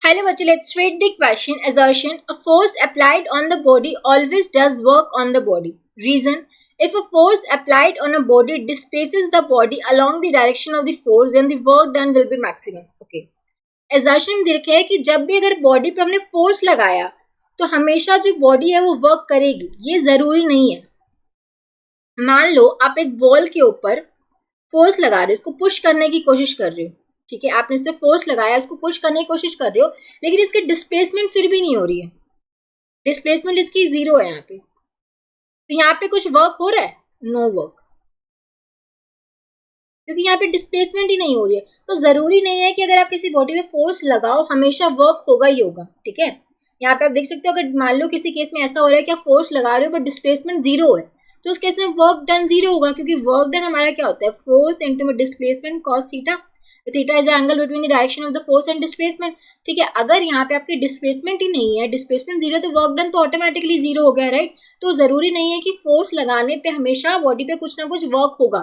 Hello बच्चे, let's read the question. Assertion: a force applied on the body always does work on the body. Reason: if a force applied on a body displaces the body along the direction of the force, then the work done will be maximum. Okay. Assertion देख है कि जब भी अगर body पे हमने force लगाया तो हमेशा जो बॉडी है वो वर्क करेगी, ये जरूरी नहीं है. मान लो आप एक वॉल के ऊपर फोर्स लगा रहे हो, इसको पुश करने की कोशिश कर रहे हो, ठीक है, आपने इसे फोर्स लगाया, इसको पुश करने की कोशिश कर रहे हो, लेकिन इसकी डिस्प्लेसमेंट फिर भी नहीं हो रही है. डिस्प्लेसमेंट इसकी 0 है यहाँ पे, तो यहाँ पे कुछ वर्क हो रहा है? नो वर्क, क्योंकि यहाँ पे डिस्प्लेसमेंट ही नहीं हो रही है. तो जरूरी नहीं है कि अगर आप किसी बॉडी पे फोर्स लगाओ हमेशा वर्क होगा ही होगा. ठीक है, यहाँ पे आप देख सकते हो, अगर मान लो किसी केस में ऐसा हो रहा है कि आप फोर्स लगा रहे हो बट डिस्प्लेसमेंट 0 है, तो उस केस में वर्क डन 0 होगा, क्योंकि वर्क डन हमारा क्या होता है? Force into displacement cos theta. Theta is the angle between the direction of the force and displacement. ठीक है, अगर यहाँ पे आपकी डिस्प्लेसमेंट ही नहीं है, डिस्प्लेसमेंट 0, तो वर्क डन तो ऑटोमेटिकली 0 हो गया, राइट. तो जरूरी नहीं है कि फोर्स लगाने पे हमेशा बॉडी पे कुछ ना कुछ वर्क होगा.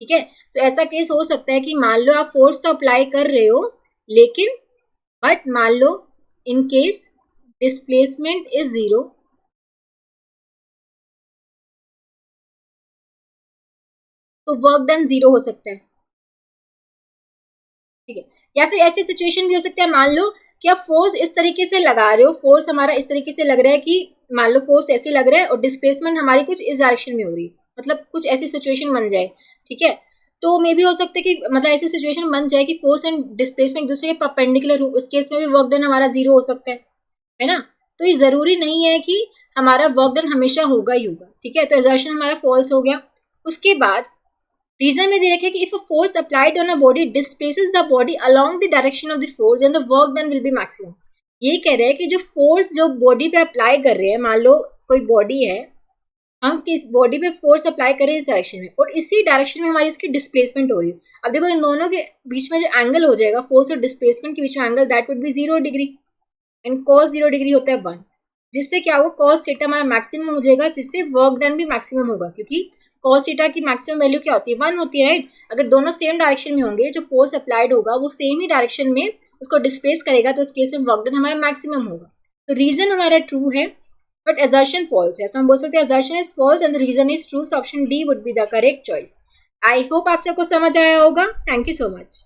ठीक है, तो ऐसा केस हो सकता है कि मान लो आप फोर्स तो अप्लाई कर रहे हो, लेकिन बट मान लो इन केस डिस्प्लेसमेंट इज 0, तो वर्क डन 0 हो सकता है. ठीक है, या फिर ऐसी सिचुएशन भी हो सकता है, मान लो कि आप फोर्स इस तरीके से लगा रहे हो, फोर्स हमारा इस तरीके से लग रहा है कि मान लो फोर्स ऐसे लग रहा है और डिस्प्लेसमेंट हमारी कुछ इस डायरेक्शन में हो रही है, मतलब कुछ ऐसी सिचुएशन बन जाए. ठीक है, तो मे भी हो सकता है कि मतलब ऐसी सिचुएशन बन जाए कि फोर्स एंड डिस्प्लेसमेंट एक दूसरे के परपेंडिकुलर हो, उस केस में भी वर्क डन हमारा 0 हो सकता है ना. तो ये जरूरी नहीं है कि हमारा वर्क डन हमेशा होगा ही होगा. ठीक है, तो असर्शन हमारा फॉल्स हो गया. उसके बाद रीजन में दे रखा है कि if a force applied on a body displaces the body along the direction of the force and the work done will be maximum. ये कह रहे हैं कि जो फोर्स जो बॉडी पे अप्लाई कर रहे हैं, मान लो कोई बॉडी है, हम किस बॉडी पे फोर्स अप्लाई करें इस डायरेक्शन में, और इसी डायरेक्शन में हमारी इसकी डिस्प्लेसमेंट हो रही है. अब देखो इन दोनों के बीच में जो एंगल हो जाएगा, फोर्स और डिस्प्लेसमेंट के बीच में angle, that would be 0 degree, and cos 0 degree होता है 1, जिससे क्या होगा? cos थीटा हमारा मैक्सिमम हो जाएगा, जिससे वर्क डन भी मैक्सिमम होगा, क्योंकि cos थीटा की मैक्सिमम वैल्यू क्या होती है? 1 होती है, राइट. अगर दोनों सेम डायरेक्शन में होंगे, जो फोर्स अप्लाइड होगा वो सेम ही डायरेक्शन में उसको डिस्प्लेस करेगा, तो उस केस में वर्क डन हमारा मैक्सिमम होगा. तो रीजन हमारा ट्रू है बट असर्शन फॉल्स है. ऐसा हम बोल सकते हैं assertion is false and the reason is true. So option D would be the correct choice. I hope आप सबको समझ आया होगा. Thank you so much.